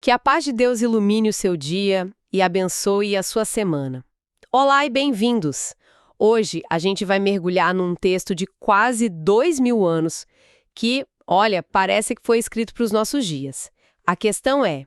Que a paz de Deus ilumine o seu dia e abençoe a sua semana. Olá e bem-vindos! Hoje a gente vai mergulhar num texto de quase 2000 anos que, olha, parece que foi escrito para os nossos dias. A questão é,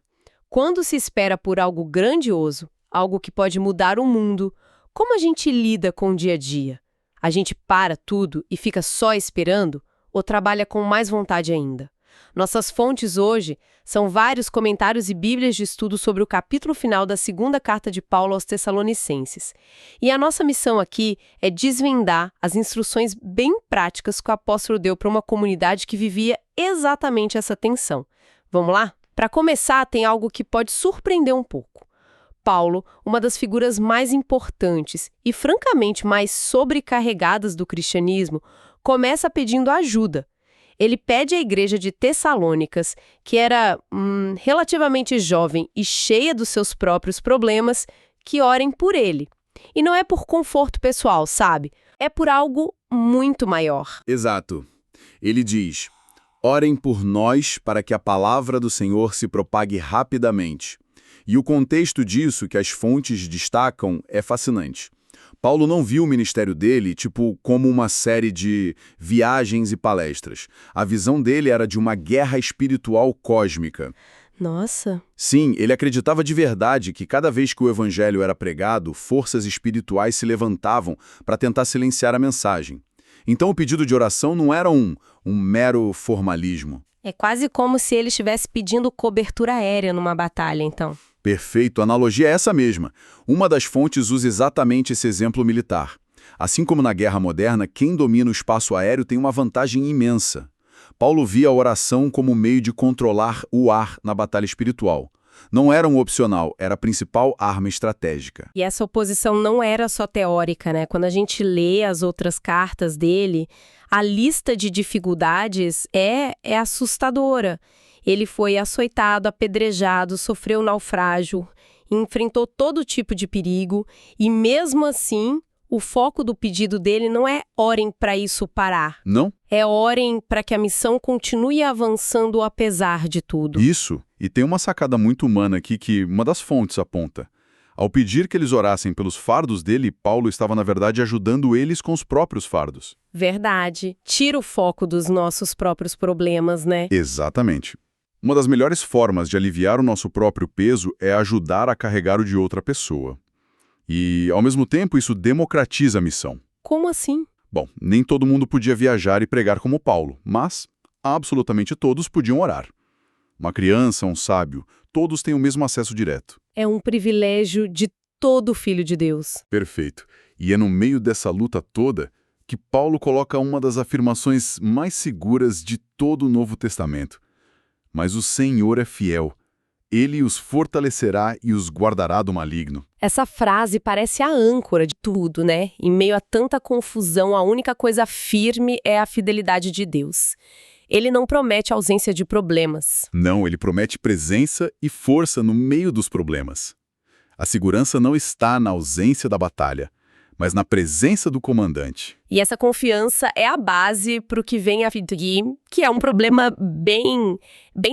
quando se espera por algo grandioso, algo que pode mudar o mundo, como a gente lida com o dia a dia? A gente para tudo e fica só esperando ou trabalha com mais vontade ainda? Nossas fontes hoje são vários comentários e bíblias de estudo sobre o capítulo final da segunda carta de Paulo aos Tessalonicenses. E a nossa missão aqui é desvendar as instruções bem práticas que o apóstolo deu para uma comunidade que vivia exatamente essa tensão. Vamos lá? Para começar, tem algo que pode surpreender um pouco. Paulo, uma das figuras mais importantes e francamente mais sobrecarregadas do cristianismo, começa pedindo ajuda. Ele pede à igreja de Tessalônicas, que era relativamente jovem e cheia dos seus próprios problemas, que orem por ele. E não é por conforto pessoal, sabe? É por algo muito maior. Exato. Ele diz: orem por nós para que a palavra do Senhor se propague rapidamente. E o contexto disso que as fontes destacam é fascinante. Paulo não viu o ministério dele, como uma série de viagens e palestras. A visão dele era de uma guerra espiritual cósmica. Nossa! Sim, ele acreditava de verdade que cada vez que o evangelho era pregado, forças espirituais se levantavam para tentar silenciar a mensagem. Então o pedido de oração não era um mero formalismo. É quase como se ele estivesse pedindo cobertura aérea numa batalha, então. Perfeito, a analogia é essa mesma. Uma das fontes usa exatamente esse exemplo militar. Assim como na guerra moderna, quem domina o espaço aéreo tem uma vantagem imensa. Paulo via a oração como meio de controlar o ar na batalha espiritual. Não era um opcional, era a principal arma estratégica. E essa oposição não era só teórica, né? Quando a gente lê as outras cartas dele, a lista de dificuldades é assustadora. Ele foi açoitado, apedrejado, sofreu naufrágio, enfrentou todo tipo de perigo e, mesmo assim, o foco do pedido dele não é orem para isso parar. Não? É orem para que a missão continue avançando apesar de tudo. Isso. E tem uma sacada muito humana aqui que uma das fontes aponta. Ao pedir que eles orassem pelos fardos dele, Paulo estava, na verdade, ajudando eles com os próprios fardos. Verdade. Tira o foco dos nossos próprios problemas, né? Exatamente. Uma das melhores formas de aliviar o nosso próprio peso é ajudar a carregar o de outra pessoa. E, ao mesmo tempo, isso democratiza a missão. Como assim? Bom, nem todo mundo podia viajar e pregar como Paulo, mas absolutamente todos podiam orar. Uma criança, um sábio, todos têm o mesmo acesso direto. É um privilégio de todo filho de Deus. Perfeito. E é no meio dessa luta toda que Paulo coloca uma das afirmações mais seguras de todo o Novo Testamento. Mas o Senhor é fiel. Ele os fortalecerá e os guardará do maligno. Essa frase parece a âncora de tudo, né? Em meio a tanta confusão, a única coisa firme é a fidelidade de Deus. Ele não promete ausência de problemas. Não, ele promete presença e força no meio dos problemas. A segurança não está na ausência da batalha, mas na presença do comandante. E essa confiança é a base para o que vem a seguir, que é um problema bem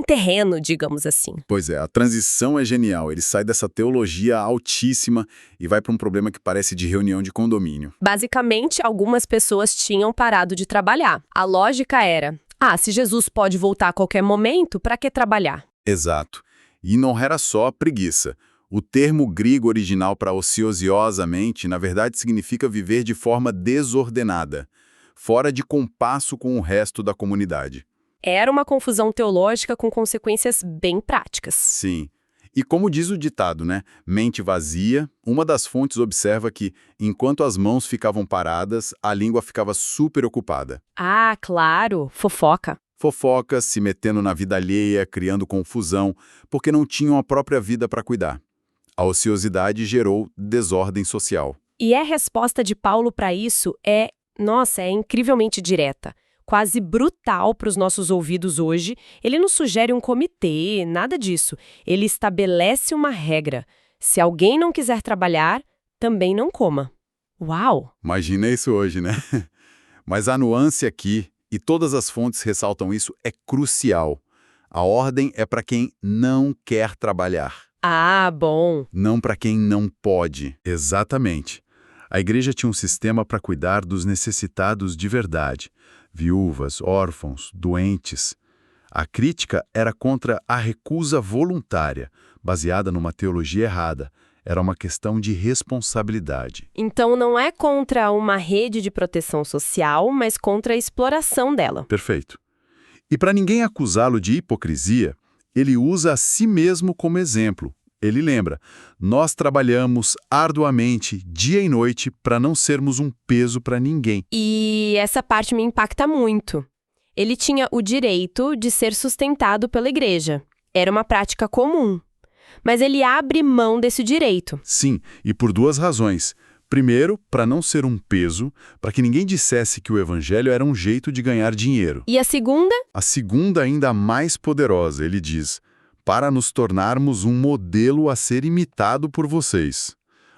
terreno, digamos assim. Pois é, a transição é genial. Ele sai dessa teologia altíssima e vai para um problema que parece de reunião de condomínio. Basicamente, algumas pessoas tinham parado de trabalhar. A lógica era, se Jesus pode voltar a qualquer momento, para que trabalhar? Exato. E não era só preguiça. O termo grego original para ociosamente, na verdade, significa viver de forma desordenada, fora de compasso com o resto da comunidade. Era uma confusão teológica com consequências bem práticas. Sim. E como diz o ditado, né? Mente vazia, uma das fontes observa que, enquanto as mãos ficavam paradas, a língua ficava super ocupada. Ah, claro, fofoca. Fofoca, se metendo na vida alheia, criando confusão, porque não tinham a própria vida para cuidar. A ociosidade gerou desordem social. E a resposta de Paulo para isso é incrivelmente direta, quase brutal para os nossos ouvidos hoje. Ele não sugere um comitê, nada disso. Ele estabelece uma regra. Se alguém não quiser trabalhar, também não coma. Uau! Imagina isso hoje, né? Mas a nuance aqui, e todas as fontes ressaltam isso, é crucial. A ordem é para quem não quer trabalhar, Ah, bom. não para quem não pode. Exatamente. A igreja tinha um sistema para cuidar dos necessitados de verdade, viúvas, órfãos, doentes. A crítica era contra a recusa voluntária, baseada numa teologia errada. Era uma questão de responsabilidade. Então não é contra uma rede de proteção social, mas contra a exploração dela. Perfeito. E para ninguém acusá-lo de hipocrisia, ele usa a si mesmo como exemplo. Ele lembra: nós trabalhamos arduamente, dia e noite, para não sermos um peso para ninguém. E essa parte me impacta muito. Ele tinha o direito de ser sustentado pela igreja. Era uma prática comum. Mas ele abre mão desse direito. Sim, e por duas razões. Primeiro, para não ser um peso, para que ninguém dissesse que o evangelho era um jeito de ganhar dinheiro. E a segunda? A segunda, ainda mais poderosa, ele diz: para nos tornarmos um modelo a ser imitado por vocês.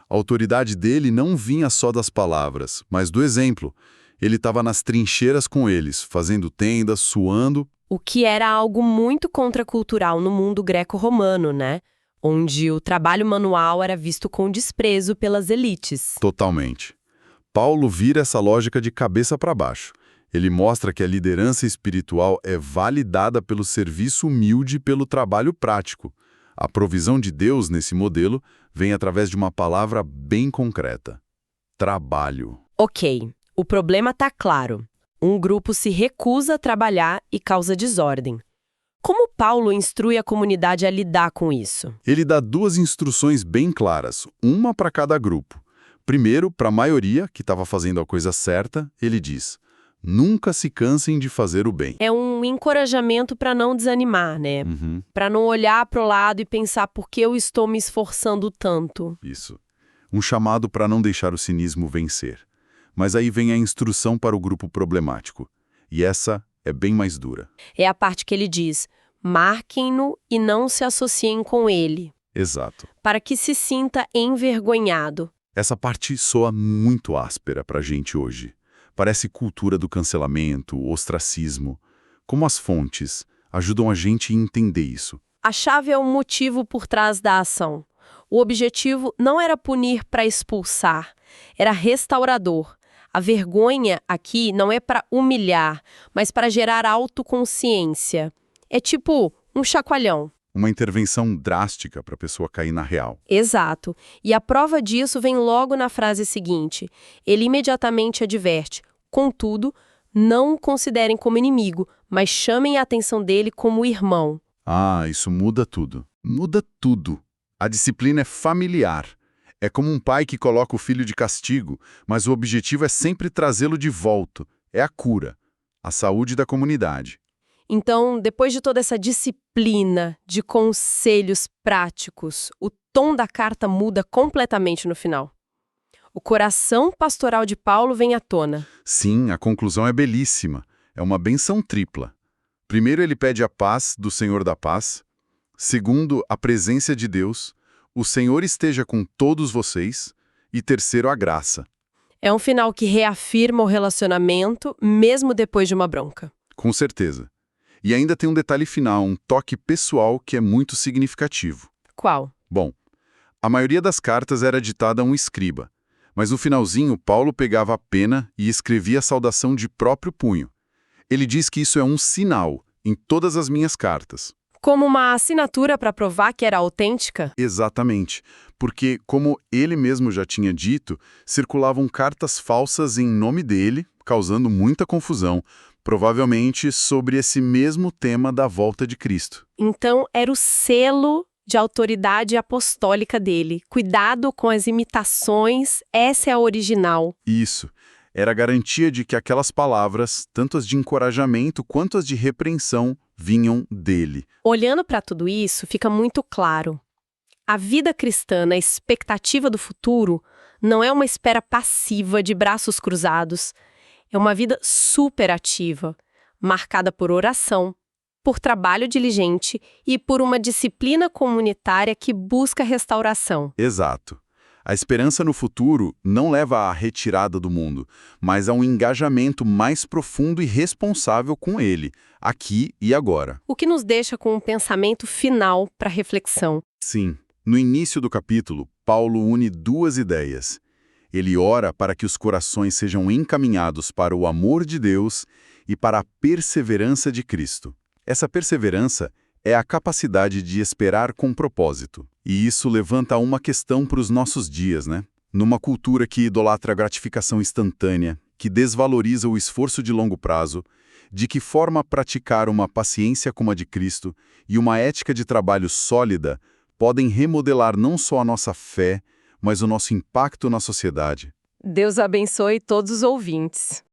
A autoridade dele não vinha só das palavras, mas do exemplo. Ele estava nas trincheiras com eles, fazendo tendas, suando. O que era algo muito contracultural no mundo greco-romano, né? Onde o trabalho manual era visto com desprezo pelas elites. Totalmente. Paulo vira essa lógica de cabeça para baixo. Ele mostra que a liderança espiritual é validada pelo serviço humilde e pelo trabalho prático. A provisão de Deus nesse modelo vem através de uma palavra bem concreta: trabalho. Ok, o problema está claro. Um grupo se recusa a trabalhar e causa desordem. Como Paulo instrui a comunidade a lidar com isso? Ele dá duas instruções bem claras, uma para cada grupo. Primeiro, para a maioria que estava fazendo a coisa certa, ele diz: nunca se cansem de fazer o bem. É um encorajamento para não desanimar, né? Para não olhar para o lado e pensar por que eu estou me esforçando tanto. Isso. Um chamado para não deixar o cinismo vencer. Mas aí vem a instrução para o grupo problemático. E essa é bem mais dura. É a parte que ele diz: marquem-no e não se associem com ele, Exato. para que se sinta envergonhado. Essa parte soa muito áspera para a gente hoje. Parece cultura do cancelamento, ostracismo. Como as fontes ajudam a gente a entender isso? A chave é o motivo por trás da ação. O objetivo não era punir para expulsar, era restaurador. A vergonha aqui não é para humilhar, mas para gerar autoconsciência. É tipo um chacoalhão. Uma intervenção drástica para a pessoa cair na real. Exato. E a prova disso vem logo na frase seguinte. Ele imediatamente adverte: contudo, não o considerem como inimigo, mas chamem a atenção dele como irmão. Ah, isso muda tudo. Muda tudo. A disciplina é familiar. É como um pai que coloca o filho de castigo, mas o objetivo é sempre trazê-lo de volta. É a cura, a saúde da comunidade. Então, depois de toda essa disciplina de conselhos práticos, o tom da carta muda completamente no final. O coração pastoral de Paulo vem à tona. Sim, a conclusão é belíssima. É uma benção tripla. Primeiro, ele pede a paz do Senhor da paz. Segundo, a presença de Deus. O Senhor esteja com todos vocês. E terceiro, a graça. É um final que reafirma o relacionamento, mesmo depois de uma bronca. Com certeza. E ainda tem um detalhe final, um toque pessoal que é muito significativo. Qual? Bom, a maioria das cartas era ditada a um escriba, mas no finalzinho Paulo pegava a pena e escrevia a saudação de próprio punho. Ele diz que isso é um sinal em todas as minhas cartas. Como uma assinatura para provar que era autêntica? Exatamente, porque, como ele mesmo já tinha dito, circulavam cartas falsas em nome dele, causando muita confusão, provavelmente sobre esse mesmo tema da volta de Cristo. Então, era o selo de autoridade apostólica dele. Cuidado com as imitações, essa é a original. Isso. Era a garantia de que aquelas palavras, tanto as de encorajamento quanto as de repreensão, vinham dele. Olhando para tudo isso, fica muito claro. A vida cristã, na expectativa do futuro, não é uma espera passiva de braços cruzados. É uma vida superativa, marcada por oração, por trabalho diligente e por uma disciplina comunitária que busca restauração. Exato. A esperança no futuro não leva à retirada do mundo, mas a um engajamento mais profundo e responsável com ele, aqui e agora. O que nos deixa com um pensamento final para reflexão. Sim, no início do capítulo, Paulo une duas ideias. Ele ora para que os corações sejam encaminhados para o amor de Deus e para a perseverança de Cristo. Essa perseverança é a capacidade de esperar com propósito. E isso levanta uma questão para os nossos dias, né? Numa cultura que idolatra a gratificação instantânea, que desvaloriza o esforço de longo prazo, de que forma praticar uma paciência como a de Cristo e uma ética de trabalho sólida podem remodelar não só a nossa fé, mas o nosso impacto na sociedade. Deus abençoe todos os ouvintes.